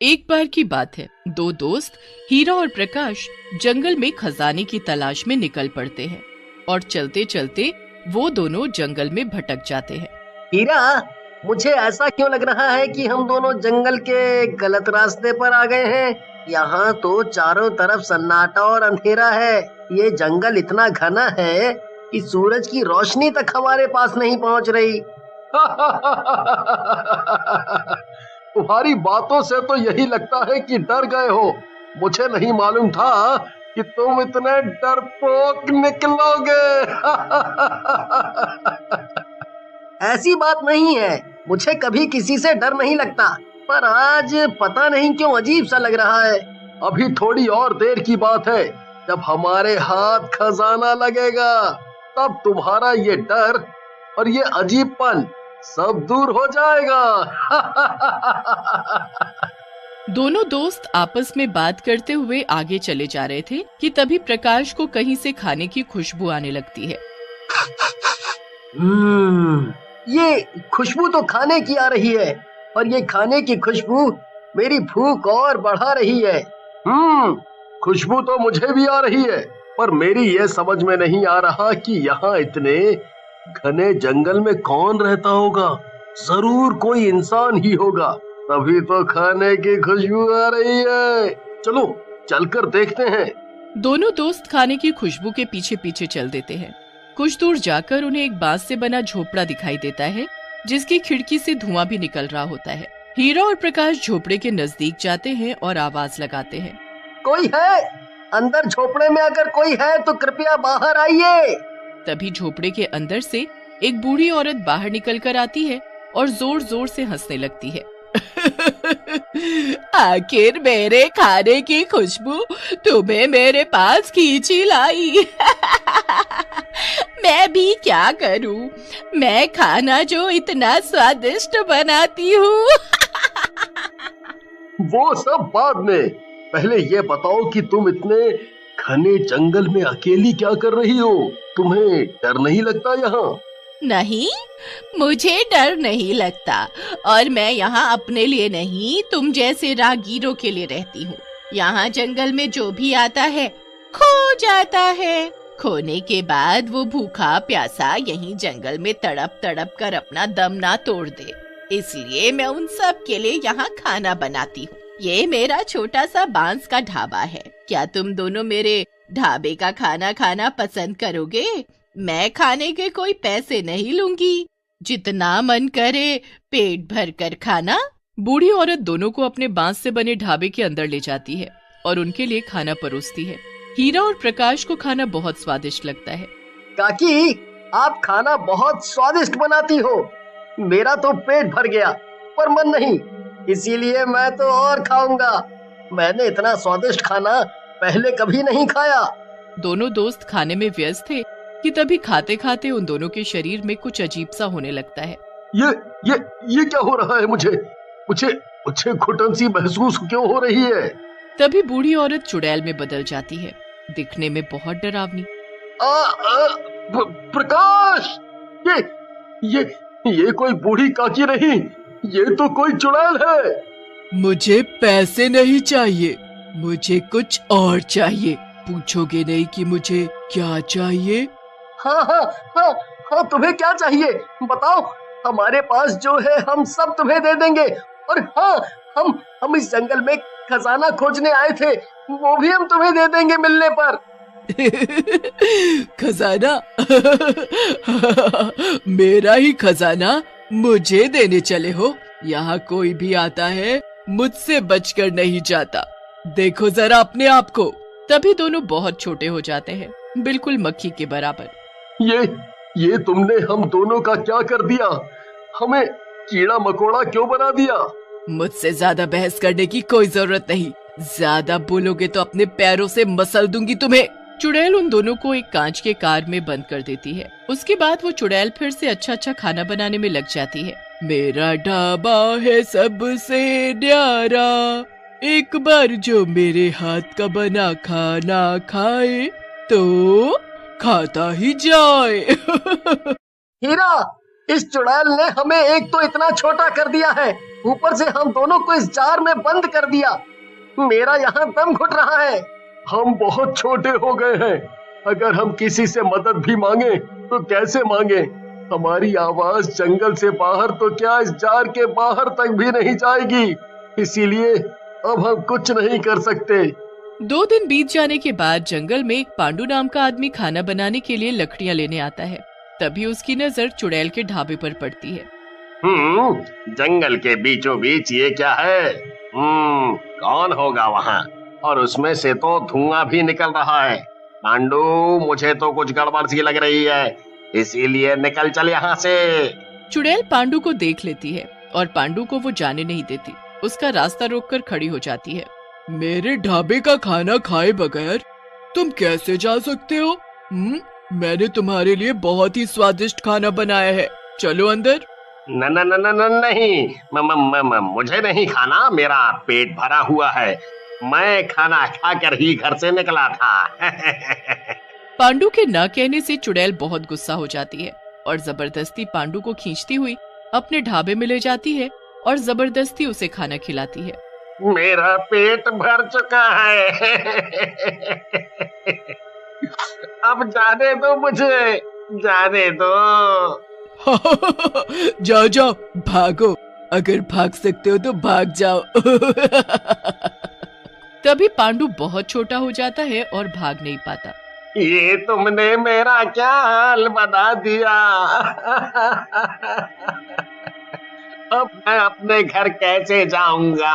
एक बार की बात है, दो दोस्त हीरा और प्रकाश जंगल में खजाने की तलाश में निकल पड़ते हैं और चलते चलते वो दोनों जंगल में भटक जाते हैं। हीरा, मुझे ऐसा क्यों लग रहा है कि हम दोनों जंगल के गलत रास्ते पर आ गए हैं। यहाँ तो चारों तरफ सन्नाटा और अंधेरा है। ये जंगल इतना घना है कि सूरज की रोशनी तक हमारे पास नहीं पहुँच रही। तुम्हारी बातों से तो यही लगता है कि डर गए हो। मुझे नहीं मालूम था कि तुम इतने डरपोक निकलोगे। ऐसी बात नहीं है, मुझे कभी किसी से डर नहीं लगता, पर आज पता नहीं क्यों अजीब सा लग रहा है। अभी थोड़ी और देर की बात है, जब हमारे हाथ खजाना लगेगा तब तुम्हारा ये डर और ये अजीबपन सब दूर हो जाएगा। दोनों दोस्त आपस में बात करते हुए आगे चले जा रहे थे कि तभी प्रकाश को कहीं से खाने की खुशबू आने लगती है। ये खुशबू तो खाने की आ रही है, और ये खाने की खुशबू मेरी भूख और बढ़ा रही है। खुशबू तो मुझे भी आ रही है, पर मेरी ये समझ में नहीं आ रहा कि यहाँ इतने घने जंगल में कौन रहता होगा। जरूर कोई इंसान ही होगा, तभी तो खाने की खुशबू आ रही है। चलो चलकर देखते हैं। दोनों दोस्त खाने की खुशबू के पीछे पीछे चल देते हैं। कुछ दूर जाकर उन्हें एक बांस से बना झोपड़ा दिखाई देता है, जिसकी खिड़की से धुआं भी निकल रहा होता है। हीरा और प्रकाश झोपड़े के नजदीक जाते हैं और आवाज लगाते हैं, कोई है? अंदर झोपड़े में अगर कोई है तो कृपया बाहर आइए। तभी झोपड़े के अंदर से एक बूढ़ी औरत बाहर निकल कर आती है और जोर जोर से हंसने लगती है। आखिर मेरे खाने की खुशबू तुम्हें मेरे पास खींची लाई। मैं भी क्या करूं, मैं खाना जो इतना स्वादिष्ट बनाती हूँ। वो सब बाद में, पहले ये बताओ कि तुम इतने घने जंगल में अकेली क्या कर रही हो? तुम्हें डर नहीं लगता यहाँ? नहीं, मुझे डर नहीं लगता, और मैं यहाँ अपने लिए नहीं, तुम जैसे राहगीरों के लिए रहती हूँ। यहाँ जंगल में जो भी आता है खो जाता है। खोने के बाद वो भूखा प्यासा यहीं जंगल में तड़प तड़प कर अपना दम ना तोड़ दे, इसलिए मैं उन सब के लिए यहाँ खाना बनाती हूँ। ये मेरा छोटा सा बांस का ढाबा है। क्या तुम दोनों मेरे ढाबे का खाना खाना पसंद करोगे? मैं खाने के कोई पैसे नहीं लूंगी, जितना मन करे पेट भर कर खाना। बूढ़ी औरत दोनों को अपने बांस से बने ढाबे के अंदर ले जाती है और उनके लिए खाना परोसती है। हीरा और प्रकाश को खाना बहुत स्वादिष्ट लगता है। काकी, आप खाना बहुत स्वादिष्ट बनाती हो। मेरा तो पेट भर गया, पर मन नहीं, इसीलिए मैं तो और खाऊंगा। मैंने इतना स्वादिष्ट खाना पहले कभी नहीं खाया। दोनों दोस्त खाने में व्यस्त थे कि तभी खाते खाते उन दोनों के शरीर में कुछ अजीब सा होने लगता है। ये क्या हो रहा है? मुझे घुटन सी महसूस क्यों हो रही है? तभी बूढ़ी औरत चुड़ैल में बदल जाती है, दिखने में बहुत डरावनी। प्रकाश, ये कोई बूढ़ी काकी नहीं, ये तो कोई चुड़ैल है। मुझे पैसे नहीं चाहिए, मुझे कुछ और चाहिए। पूछोगे नहीं कि मुझे क्या चाहिए? हाँ, तुम्हें क्या चाहिए बताओ। हमारे पास जो है हम सब तुम्हें दे देंगे। और हाँ, हम इस जंगल में खजाना खोजने आए थे, वो भी हम तुम्हें दे देंगे मिलने पर। खजाना? मेरा ही खजाना मुझे देने चले हो? यहाँ कोई भी आता है मुझसे बचकर नहीं जाता। देखो जरा अपने आप को। तभी दोनों बहुत छोटे हो जाते हैं, बिल्कुल मक्खी के बराबर। ये तुमने हम दोनों का क्या कर दिया? हमें कीड़ा मकोड़ा क्यों बना दिया? मुझसे ज्यादा बहस करने की कोई जरूरत नहीं। ज्यादा बोलोगे तो अपने पैरों से मसल दूंगी तुम्हें। चुड़ैल उन दोनों को एक कांच के कार में बंद कर देती है। उसके बाद वो चुड़ैल फिर से अच्छा खाना बनाने में लग जाती है। मेरा ढाबा है सबसे न्यारा, एक बार जो मेरे हाथ का बना खाना खाए तो खाता ही जाए। हीरा, इस चुड़ैल ने हमें एक तो इतना छोटा कर दिया है, ऊपर से हम दोनों को इस जार में बंद कर दिया। मेरा यहाँ दम घुट रहा है। हम बहुत छोटे हो गए हैं। अगर हम किसी से मदद भी मांगे तो कैसे मांगे? हमारी आवाज जंगल से बाहर तो क्या इस जार के बाहर तक भी नहीं जाएगी। इसीलिए अब हम कुछ नहीं कर सकते। 2 दिन बीत जाने के बाद जंगल में एक पांडु नाम का आदमी खाना बनाने के लिए लकड़ियां लेने आता है। तभी उसकी नजर चुड़ैल के ढाबे पर पड़ती है। जंगल के बीचों बीच ये क्या है? कौन होगा वहाँ? और उसमें से तो धुआं भी निकल रहा है। पांडु, मुझे तो कुछ गड़बड़ सी लग रही है, इसीलिए निकल चल यहाँ से। चुड़ैल पांडु को देख लेती है और पांडु को वो जाने नहीं देती। उसका रास्ता रोककर खड़ी हो जाती है। मेरे ढाबे का खाना खाए बगैर तुम कैसे जा सकते हो? मैंने तुम्हारे लिए बहुत ही स्वादिष्ट खाना बनाया है, चलो अंदर। नहीं, मुझे नहीं खाना, मेरा पेट भरा हुआ है। मैं खाना खाकर ही घर से निकला था। पांडु के न कहने से चुड़ैल बहुत गुस्सा हो जाती है और जबरदस्ती पांडु को खींचती हुई अपने ढाबे में ले जाती है और जबरदस्ती उसे खाना खिलाती है। मेरा पेट भर चुका है। अब जाने दो मुझे, जाने दो। जाओ जाओ, भागो, अगर भाग सकते हो तो भाग जाओ। तभी पांडु बहुत छोटा हो जाता है और भाग नहीं पाता। ये तुमने मेरा क्या हाल बना दिया। अब मैं अपने घर कैसे जाऊंगा?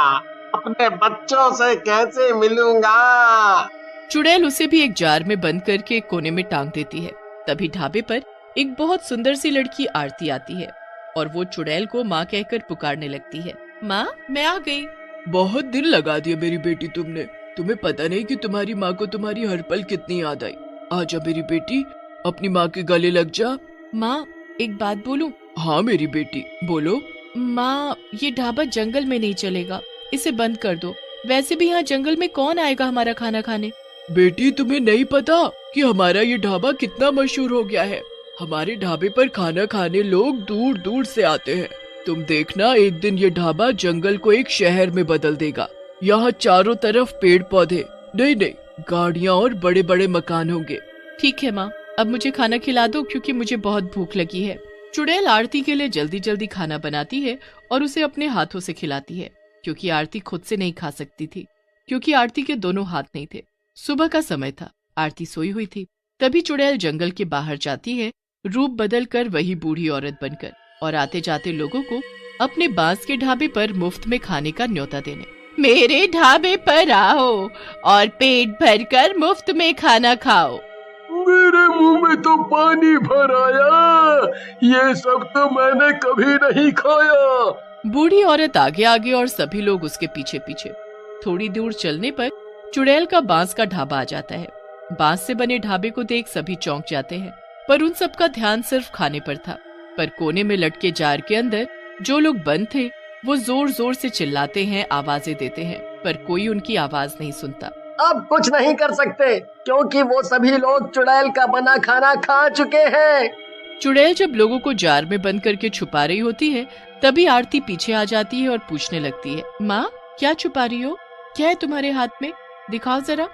अपने बच्चों से कैसे मिलूंगा? चुड़ैल उसे भी एक जार में बंद करके एक कोने में टांग देती है। तभी ढाबे पर एक बहुत सुंदर सी लड़की आरती आती है और वो चुड़ैल को माँ कहकर पुकारने लगती है। माँ, मैं आ गई। बहुत दिन लगा दिया मेरी बेटी तुमने। तुम्हें पता नहीं कि तुम्हारी माँ को तुम्हारी हर पल कितनी याद आई। आजा मेरी बेटी, अपनी माँ के गले लग जा। माँ, एक बात बोलूं? हाँ मेरी बेटी, बोलो। माँ, ये ढाबा जंगल में नहीं चलेगा, इसे बंद कर दो। वैसे भी यहाँ जंगल में कौन आएगा हमारा खाना खाने? बेटी, तुम्हें नहीं पता कि हमारा ये ढाबा कितना मशहूर हो गया है। हमारे ढाबे पर खाना खाने लोग दूर दूर से आते हैं। तुम देखना, एक दिन ये ढाबा जंगल को एक शहर में बदल देगा। यहाँ चारों तरफ पेड़ पौधे, नहीं, गाड़ियाँ और बड़े बड़े मकान होंगे। ठीक है माँ, अब मुझे खाना खिला दो क्योंकि मुझे बहुत भूख लगी है। चुड़ैल आरती के लिए जल्दी जल्दी खाना बनाती है और उसे अपने हाथों से खिलाती है, क्योंकि आरती खुद से नहीं खा सकती थी, क्योंकि आरती के दोनों हाथ नहीं थे। सुबह का समय था, आरती सोई हुई थी। तभी चुड़ैल जंगल के बाहर जाती है, रूप बदल कर वही बूढ़ी औरत बनकर, और आते जाते लोगों को अपने बांस के ढाबे पर मुफ्त में खाने का न्योता देने। मेरे ढाबे पर आओ और पेट भरकर मुफ्त में खाना खाओ। मेरे मुंह में तो पानी भर आया, ये सब तो मैंने कभी नहीं खाया। बूढ़ी औरत आगे आगे और सभी लोग उसके पीछे पीछे। थोड़ी दूर चलने पर चुड़ैल का बांस का ढाबा आ जाता है। बांस से बने ढाबे को देख सभी चौंक जाते हैं, पर उन सबका ध्यान सिर्फ खाने पर था। पर कोने में लटके जार के अंदर जो लोग बंद थे वो जोर जोर से चिल्लाते हैं, आवाजें देते हैं, पर कोई उनकी आवाज नहीं सुनता। अब कुछ नहीं कर सकते क्योंकि वो सभी लोग चुड़ैल का बना खाना खा चुके हैं। चुड़ैल जब लोगों को जार में बंद करके छुपा रही होती है, तभी आरती पीछे आ जाती है और पूछने लगती है, माँ, क्या छुपा रही हो? क्या है तुम्हारे हाथ में? दिखाओ जरा।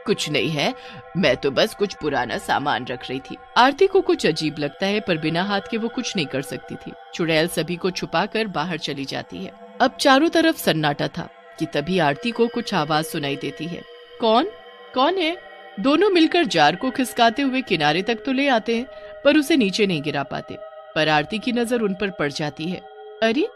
कुछ नहीं है, मैं तो बस कुछ पुराना सामान रख रही थी। आरती को कुछ अजीब लगता है, पर बिना हाथ के वो कुछ नहीं कर सकती थी। चुड़ैल सभी को छुपाकर बाहर चली जाती है। अब चारों तरफ सन्नाटा था कि तभी आरती को कुछ आवाज सुनाई देती है। कौन है? दोनों मिलकर जार को खिसकाते हुए किनारे तक तो ले आते हैं, पर उसे नीचे नहीं गिरा पाते। पर आरती की नजर उन पर पड़ जाती है। अरे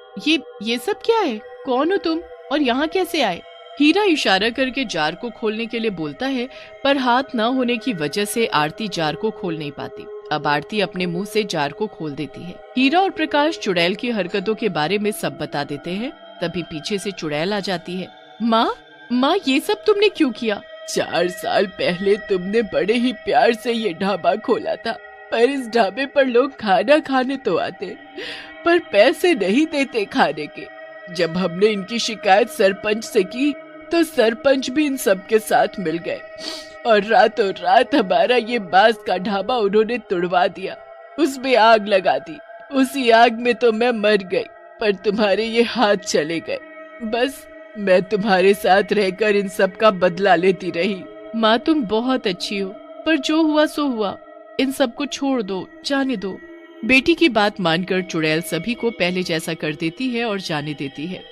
ये सब क्या है? कौन हो तुम और यहाँ कैसे आए? हीरा इशारा करके जार को खोलने के लिए बोलता है, पर हाथ न होने की वजह से आरती जार को खोल नहीं पाती। अब आरती अपने मुंह से जार को खोल देती है। हीरा और प्रकाश चुड़ैल की हरकतों के बारे में सब बता देते हैं। तभी पीछे से चुड़ैल आ जाती है। माँ, ये सब तुमने क्यों किया? 4 साल पहले तुमने बड़े ही प्यार से ये ढाबा खोला था, पर इस ढाबे पर लोग खाना खाने तो आते, पर पैसे नहीं देते खाने के। जब हमने इनकी शिकायत सरपंच से की तो सरपंच भी इन सब के साथ मिल गए और रातों रात हमारा ये बांस का ढाबा उन्होंने तुड़वा दिया, उसमें आग लगा दी। उसी आग में तो मैं मर गई। पर तुम्हारे ये हाथ चले गए। बस मैं तुम्हारे साथ रहकर इन सब का बदला लेती रही। माँ तुम बहुत अच्छी हो, पर जो हुआ सो हुआ, इन सब को छोड़ दो, जाने दो। बेटी की बात मानकर चुड़ैल सभी को पहले जैसा कर देती है और जाने देती है।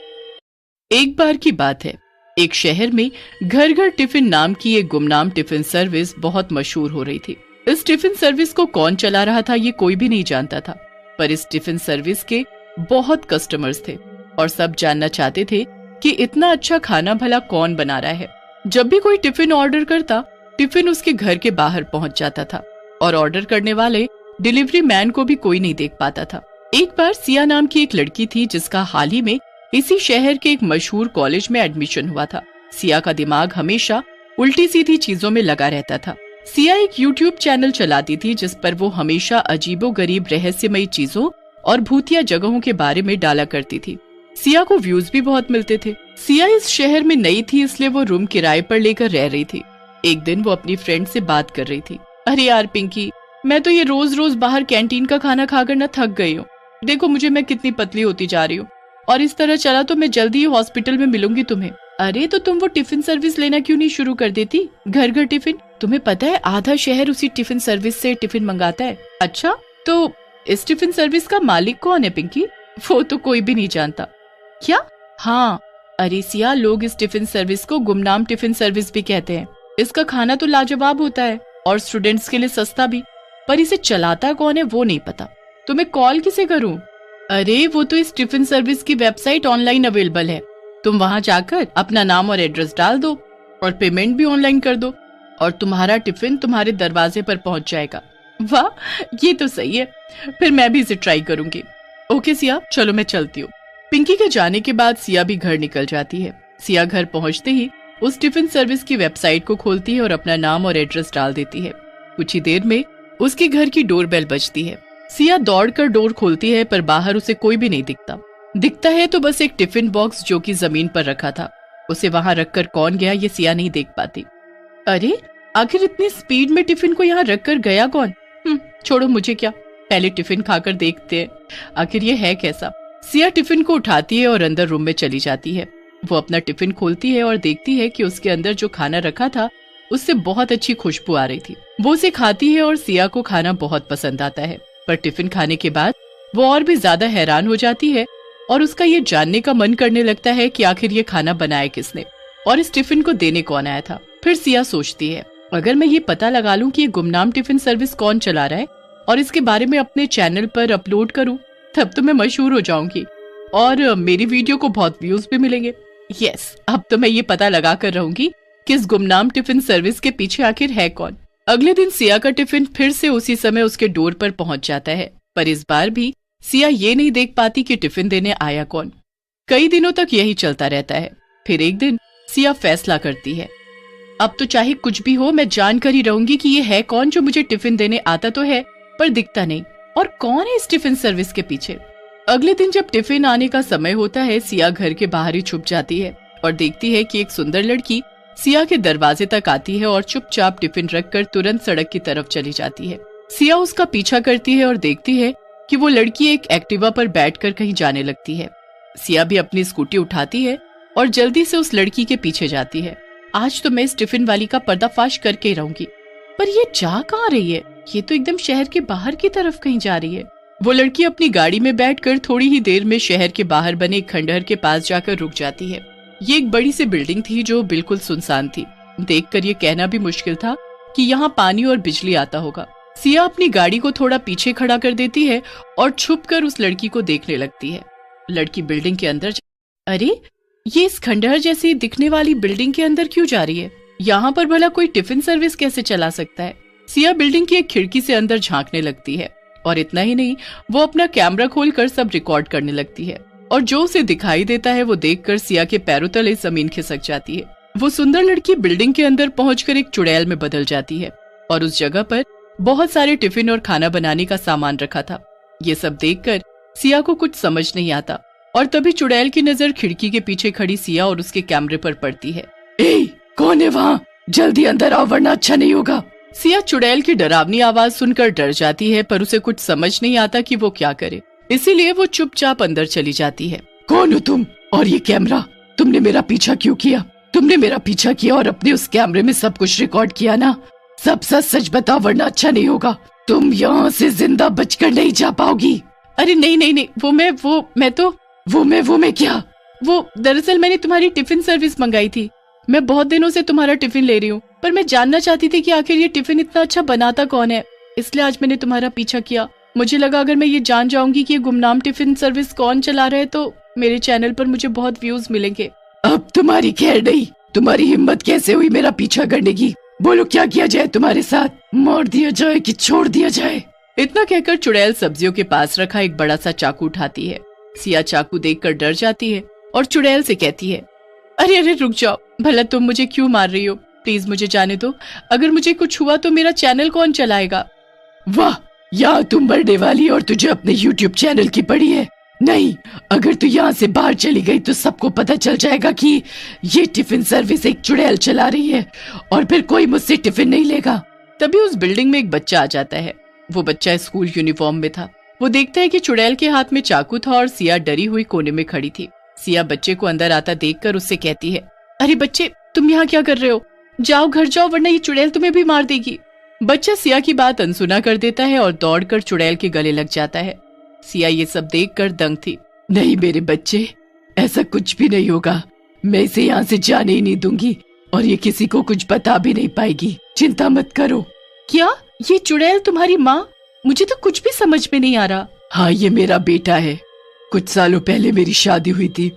एक बार की बात है, एक शहर में घर घर टिफिन नाम की एक गुमनाम टिफिन सर्विस बहुत मशहूर हो रही थी। इस टिफिन सर्विस को कौन चला रहा था ये कोई भी नहीं जानता था, पर इस टिफिन सर्विस के बहुत कस्टमर्स थे और सब जानना चाहते थे कि इतना अच्छा खाना भला कौन बना रहा है। जब भी कोई टिफिन ऑर्डर करता, टिफिन उसके घर के बाहर पहुंच जाता था और ऑर्डर करने वाले डिलीवरी मैन को भी कोई नहीं देख पाता था। एक बार सिया नाम की एक लड़की थी जिसका हाल ही में इसी शहर के एक मशहूर कॉलेज में एडमिशन हुआ था। सिया का दिमाग हमेशा उल्टी सीधी चीजों में लगा रहता था। सिया एक यूट्यूब चैनल चलाती थी जिस पर वो हमेशा अजीबोगरीब रहस्यमयी चीजों और भूतिया जगहों के बारे में डाला करती थी। सिया को व्यूज भी बहुत मिलते थे। सिया इस शहर में नई थी, इसलिए वो रूम किराए पर लेकर रह रही थी। एक दिन वो अपनी फ्रेंड से बात कर रही थी। अरे यार पिंकी, मैं तो ये रोज रोज बाहर कैंटीन का खाना खाकर न थक गई हूँ। देखो मुझे, मैं कितनी पतली होती जा रही हूँ और इस तरह चला तो मैं जल्दी ही हॉस्पिटल में मिलूंगी तुम्हें। अरे तो तुम वो टिफिन सर्विस लेना क्यों नहीं शुरू कर देती, घर घर टिफिन। तुम्हें पता है आधा शहर उसी टिफिन सर्विस से टिफिन मंगाता है। अच्छा, तो इस टिफिन सर्विस का मालिक कौन है पिंकी? वो तो कोई भी नहीं जानता। क्या? हाँ, अरे सिया, लोग इस टिफिन सर्विस को गुमनाम टिफिन सर्विस भी कहते हैं। इसका खाना तो लाजवाब होता है और स्टूडेंट्स के लिए सस्ता भी, पर इसे चलाता कौन है वो नहीं पता। तो मैं कॉल किसे करूं? अरे वो तो इस टिफिन सर्विस की वेबसाइट ऑनलाइन अवेलेबल है। तुम वहां जाकर अपना नाम और एड्रेस डाल दो और पेमेंट भी ऑनलाइन कर दो और तुम्हारा टिफिन तुम्हारे दरवाजे पर पहुंच जाएगा। वाह, ये तो सही है, फिर मैं भी इसे ट्राई करूंगी। ओके सिया, चलो मैं चलती हूँ। पिंकी के जाने के बाद सिया भी घर निकल जाती है। सिया घर पहुंचते ही उस टिफिन सर्विस की वेबसाइट को खोलती है और अपना नाम और एड्रेस डाल देती है। कुछ ही देर में उसके घर की डोरबेल बजती है। सिया दौड़कर डोर खोलती है, पर बाहर उसे कोई भी नहीं दिखता है तो बस एक टिफिन बॉक्स जो कि जमीन पर रखा था। उसे वहां रखकर कौन गया ये सिया नहीं देख पाती। अरे आखिर इतनी स्पीड में टिफिन को यहाँ रखकर गया कौन? छोड़ो, मुझे क्या, पहले टिफिन खाकर देखते हैं आखिर ये है कैसा। सिया टिफिन को उठाती है और अंदर रूम में चली जाती है। वो अपना टिफिन खोलती है और देखती है कि उसके अंदर जो खाना रखा था उससे बहुत अच्छी खुशबू आ रही थी। वो उसे खाती है और सिया को खाना बहुत पसंद आता है, पर टिफिन खाने के बाद वो और भी ज्यादा हैरान हो जाती है और उसका ये जानने का मन करने लगता है कि आखिर ये खाना बनाया किसने और इस टिफिन को देने कौन आया था। फिर सिया सोचती है, अगर मैं ये पता लगा लूं कि ये गुमनाम टिफिन सर्विस कौन चला रहा है और इसके बारे में अपने चैनल पर अपलोड करूं, तब तो मैं मशहूर हो जाऊंगी और मेरी वीडियो को बहुत व्यूज भी मिलेंगे। यस, अब तो मैं ये पता लगा कर रहूंगी कि इस गुमनाम टिफिन सर्विस के पीछे आखिर है कौन। अगले दिन सिया का टिफिन फिर से उसी समय उसके डोर पर पहुंच जाता है, पर इस बार भी सिया ये नहीं देख पाती कि टिफिन देने आया कौन। कई दिनों तक यही चलता रहता है। फिर एक दिन सिया फैसला करती है, अब तो चाहे कुछ भी हो मैं जान कर ही रहूंगी कि ये है कौन जो मुझे टिफिन देने आता तो है पर दिखता नहीं, और कौन है इस टिफिन सर्विस के पीछे। अगले दिन जब टिफिन आने का समय होता है, सिया घर के बाहर ही छुप जाती है और देखती है कि एक सुंदर लड़की सिया के दरवाजे तक आती है और चुपचाप टिफिन रखकर तुरंत सड़क की तरफ चली जाती है। सिया उसका पीछा करती है और देखती है कि वो लड़की एक एक्टिवा पर बैठकर कहीं जाने लगती है। सिया भी अपनी स्कूटी उठाती है और जल्दी से उस लड़की के पीछे जाती है। आज तो मैं इस टिफिन वाली का पर्दाफाश करके ही रहूंगी। पर ये जा कहाँ रही है? ये तो एकदम शहर के बाहर की तरफ कहीं जा रही है। वो लड़की अपनी गाड़ी में बैठकर थोड़ी ही देर में शहर के बाहर बने एक खंडहर के पास जाकर रुक जाती है। ये एक बड़ी सी बिल्डिंग थी जो बिल्कुल सुनसान थी। देखकर ये कहना भी मुश्किल था कि यहाँ पानी और बिजली आता होगा। सिया अपनी गाड़ी को थोड़ा पीछे खड़ा कर देती है और छुपकर उस लड़की को देखने लगती है। लड़की बिल्डिंग के अंदर अरे ये इस खंडहर जैसी दिखने वाली बिल्डिंग के अंदर क्यों जा रही है? यहाँ पर भला कोई टिफिन सर्विस कैसे चला सकता है? सिया बिल्डिंग की एक खिड़की से अंदर झांकने लगती है और इतना ही नहीं, वो अपना कैमरा खोलकर सब रिकॉर्ड करने लगती है और जो उसे दिखाई देता है वो देखकर सिया के पैरों तले जमीन खिसक जाती है। वो सुंदर लड़की बिल्डिंग के अंदर पहुंचकर एक चुड़ैल में बदल जाती है और उस जगह पर बहुत सारे टिफिन और खाना बनाने का सामान रखा था। ये सब देखकर सिया को कुछ समझ नहीं आता और तभी चुड़ैल की नजर खिड़की के पीछे खड़ी सिया और उसके कैमरे पर पड़ती है। ए, कौन है वहाँ? जल्दी अंदर आओ वरना अच्छा नहीं होगा। सिया चुड़ैल की डरावनी आवाज सुनकर डर जाती है, पर उसे कुछ समझ नहीं आता कि वो क्या करे। इसीलिए वो चुपचाप अंदर चली जाती है। कौन हो तुम और ये कैमरा? तुमने मेरा पीछा क्यों किया? तुमने मेरा पीछा किया और अपने उस कैमरे में सब कुछ रिकॉर्ड किया ना? सब सच सच बताओ वरना अच्छा नहीं होगा। तुम यहाँ से जिंदा बचकर नहीं जा पाओगी। अरे नहीं नहीं नहीं, वो मैं क्या? वो दरअसल मैंने तुम्हारी टिफिन सर्विस मंगाई थी। मैं बहुत दिनों से तुम्हारा टिफिन ले रही हूँ, पर मैं जानना चाहती थी कि आखिर ये टिफिन इतना अच्छा बनाता कौन है, इसलिए आज मैंने तुम्हारा पीछा किया। मुझे लगा अगर मैं ये जान जाऊंगी कि ये गुमनाम टिफिन सर्विस कौन चला रहा है तो मेरे चैनल पर मुझे बहुत व्यूज मिलेंगे। अब तुम्हारी खैर नहीं। तुम्हारी हिम्मत कैसे हुई मेरा पीछा करने की? बोलो क्या किया जाए तुम्हारे साथ? मार दिया जाए कि छोड़ दिया जाए? इतना कहकर चुड़ैल सब्जियों के पास रखा एक बड़ा सा चाकू उठाती है। सिया चाकू देखकर डर जाती है और चुड़ैल से कहती है, अरे अरे रुक जाओ, भला तुम मुझे क्यों मार रही हो? प्लीज मुझे जाने दो। अगर मुझे कुछ हुआ तो मेरा चैनल कौन चलाएगा? वाह, यहाँ तुम मरने वाली और तुझे अपने YouTube चैनल की पड़ी है। नहीं, अगर तू यहाँ से बाहर चली गई तो सबको पता चल जाएगा कि ये टिफिन सर्विस एक चुड़ैल चला रही है और फिर कोई मुझसे टिफिन नहीं लेगा। तभी उस बिल्डिंग में एक बच्चा आ जाता है। वो बच्चा स्कूल यूनिफॉर्म में था। वो देखता है कि चुड़ैल के हाथ में चाकू था और सिया डरी हुई कोने में खड़ी थी। सिया बच्चे को अंदर आता देखकर उससे कहती है, अरे बच्चे, तुम यहाँ क्या कर रहे हो? जाओ घर जाओ वरना ये चुड़ैल तुम्हें भी मार देगी। बच्चा सिया की बात अनसुना कर देता है और दौड़कर चुड़ैल के गले लग जाता है। सिया ये सब देखकर दंग थी। नहीं मेरे बच्चे, ऐसा कुछ भी नहीं होगा। मैं इसे यहाँ से जाने ही नहीं दूंगी और ये किसी को कुछ बता भी नहीं पाएगी। चिंता मत करो। क्या ये चुड़ैल तुम्हारी माँ? मुझे तो कुछ भी समझ में नहीं आ रहा। हाँ, ये मेरा बेटा है। कुछ सालों पहले मेरी शादी हुई थी,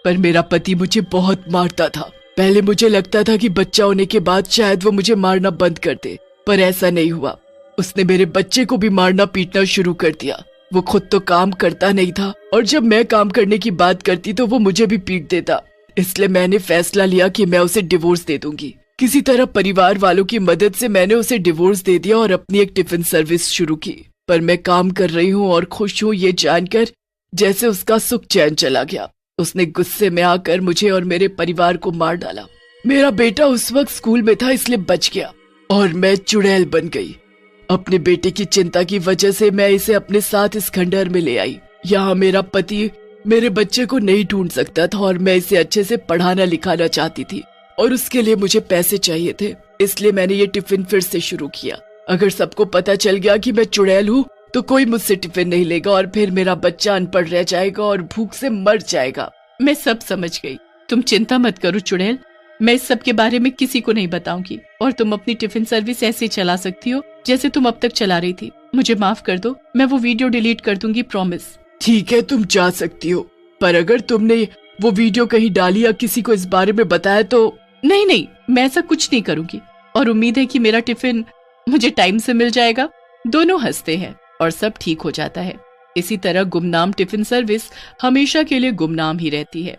पर मेरा पति मुझे बहुत मारता था। पहले मुझे लगता था कि बच्चा होने के बाद शायद वो मुझे मारना बंद कर दे, पर ऐसा नहीं हुआ। उसने मेरे बच्चे को भी मारना पीटना शुरू कर दिया। वो खुद तो काम करता नहीं था और जब मैं काम करने की बात करती तो वो मुझे भी पीट देता। इसलिए मैंने फैसला लिया कि मैं उसे डिवोर्स दे दूंगी। किसी तरह परिवार वालों की मदद से मैंने उसे डिवोर्स दे दिया और अपनी एक टिफिन सर्विस शुरू की। पर मैं काम कर रही हूँ और खुश हूँ ये जानकर जैसे उसका सुख चैन चला गया। उसने गुस्से में आकर मुझे और मेरे परिवार को मार डाला। मेरा बेटा उस वक्त स्कूल में था इसलिए बच गया और मैं चुड़ैल बन गई। अपने बेटे की चिंता की वजह से मैं इसे अपने साथ इस खंडहर में ले आई। यहाँ मेरा पति मेरे बच्चे को नहीं ढूंढ सकता था और मैं इसे अच्छे से पढ़ाना लिखाना चाहती थी और उसके लिए मुझे पैसे चाहिए थे। इसलिए मैंने ये टिफिन फिर से शुरू किया। अगर सबको पता चल गया कि मैं चुड़ैल हूँ तो कोई मुझसे टिफिन नहीं लेगा और फिर मेरा बच्चा अनपढ़ रह जाएगा और भूख से मर जाएगा। मैं सब समझ गई। तुम चिंता मत करो चुड़ैल, मैं इस सब के बारे में किसी को नहीं बताऊंगी और तुम अपनी टिफिन सर्विस ऐसे चला सकती हो जैसे तुम अब तक चला रही थी। मुझे माफ कर दो, मैं वो वीडियो डिलीट कर दूंगी, प्रॉमिस। ठीक है, तुम जा सकती हो, पर अगर तुमने वो वीडियो कहीं डाली या किसी को इस बारे में बताया तो। नहीं नहीं, मैं ऐसा कुछ नहीं करूंगी और उम्मीद है कि मेरा टिफिन मुझे टाइम से मिल जाएगा। दोनों हंसते हैं और सब ठीक हो जाता है। इसी तरह गुमनाम टिफिन सर्विस हमेशा के लिए गुमनाम ही रहती है।